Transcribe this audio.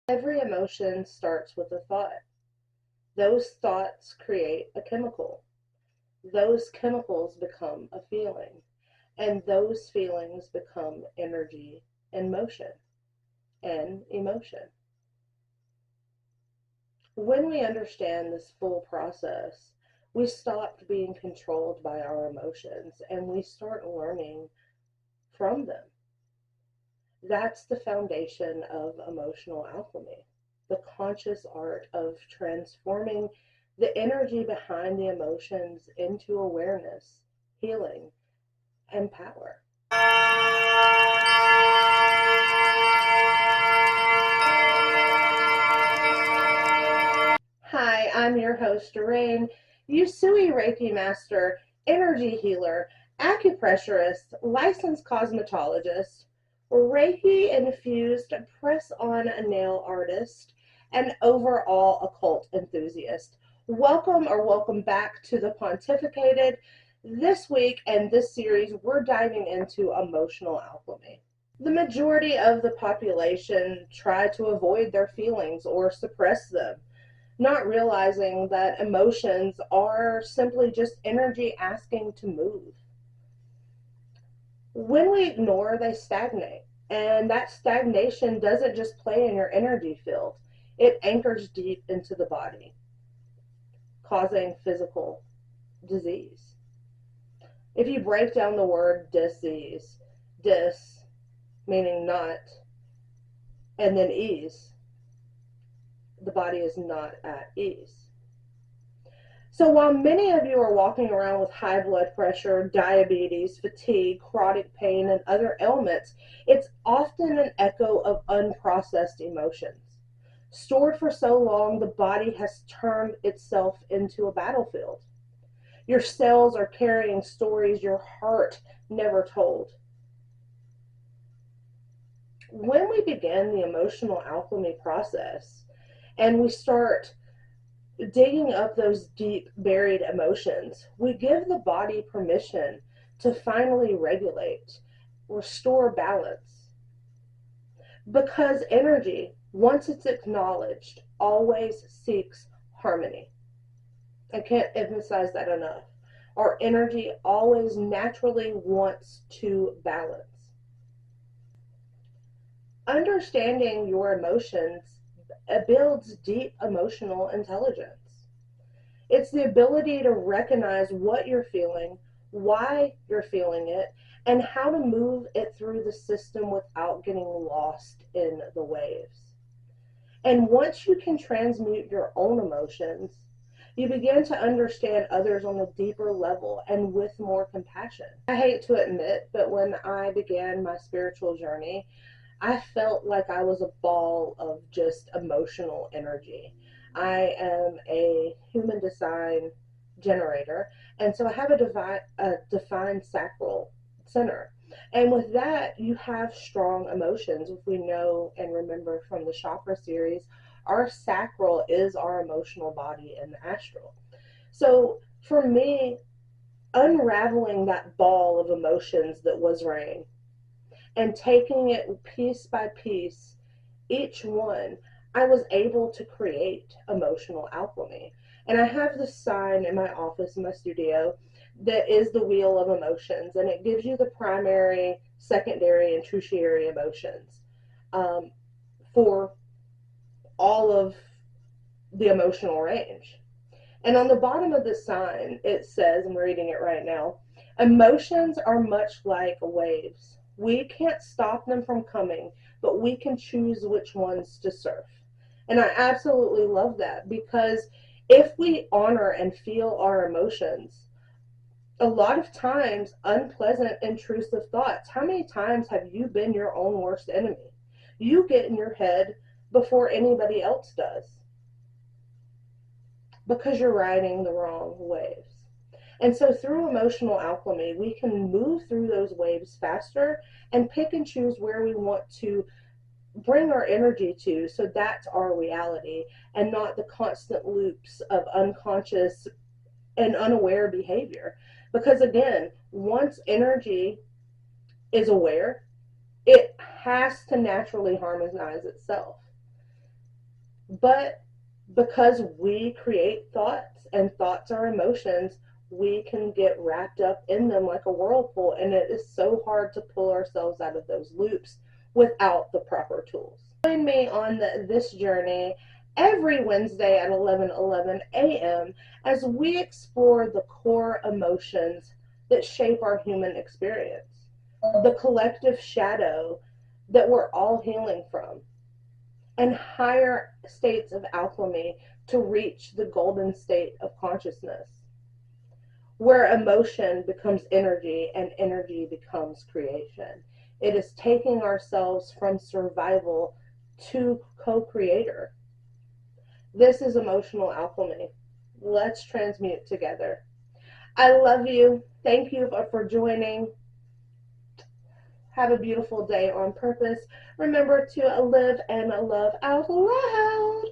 Every emotion starts with a thought. Those thoughts create a chemical. Those chemicals become a feeling. And those feelings become energy and motion and emotion. When we understand this full process, we stop being controlled by our emotions and we start learning from them. That's the foundation of emotional alchemy, the conscious art of transforming the energy behind the emotions into awareness, healing, and power. Hi, I'm your host, Doreen, Usui Reiki Master, Energy Healer, Acupressurist, Licensed Cosmetologist, Reiki Infused Press-On Nail Artist, and overall occult enthusiast. Welcome back to the Pontificated. This week and this series, we're diving into emotional alchemy. The majority of the population try to avoid their feelings or suppress them, not realizing that emotions are simply just energy asking to move. When we ignore, they stagnate. And that stagnation doesn't just play in your energy field, it anchors deep into the body, causing physical disease. If you break down the word disease, dis meaning not, and then ease, the body is not at ease. So while many of you are walking around with high blood pressure, diabetes, fatigue, chronic pain, and other ailments, it's often an echo of unprocessed emotions. Stored for so long, the body has turned itself into a battlefield. Your cells are carrying stories your heart never told. When we begin the emotional alchemy process and we start digging up those deep buried emotions, we give the body permission to finally regulate, restore balance. Because energy, once it's acknowledged, always seeks harmony. I can't emphasize that enough. Our energy always naturally wants to balance. Understanding your emotions builds deep emotional intelligence. It's the ability to recognize what you're feeling, why you're feeling it, and how to move it through the system without getting lost in the waves. And once you can transmute your own emotions, you begin to understand others on a deeper level and with more compassion. I hate to admit, but when I began my spiritual journey, I felt like I was a ball of just emotional energy. I am a human design generator, and so I have a defined sacral center. And with that, you have strong emotions. If we know and remember from the chakra series, our sacral is our emotional body in the astral. So for me, unraveling that ball of emotions that was rain and taking it piece by piece, each one, I was able to create emotional alchemy. And I have this sign in my office, in my studio, that is the wheel of emotions, and it gives you the primary, secondary, and tertiary emotions for all of the emotional range. And on the bottom of the sign, it says, I'm reading it right now, emotions are much like waves. We can't stop them from coming, but we can choose which ones to surf. And I absolutely love that, because if we honor and feel our emotions, a lot of times unpleasant, intrusive thoughts. How many times have you been your own worst enemy? You get in your head before anybody else does because you're riding the wrong waves. And so through emotional alchemy, we can move through those waves faster and pick and choose where we want to bring our energy to, so that's our reality and not the constant loops of unconscious and unaware behavior. Because again, once energy is aware, it has to naturally harmonize itself. But because we create thoughts and thoughts are emotions, we can get wrapped up in them like a whirlpool, and it is so hard to pull ourselves out of those loops without the proper tools. Join me on this journey every Wednesday at 11:11 a.m. as we explore the core emotions that shape our human experience, the collective shadow that we're all healing from, and higher states of alchemy to reach the golden state of consciousness, where emotion becomes energy and energy becomes creation. It is taking ourselves from survival to co-creator. This is emotional alchemy. Let's transmute together. I love you. Thank you for joining. Have a beautiful day on purpose. Remember to live and love out loud.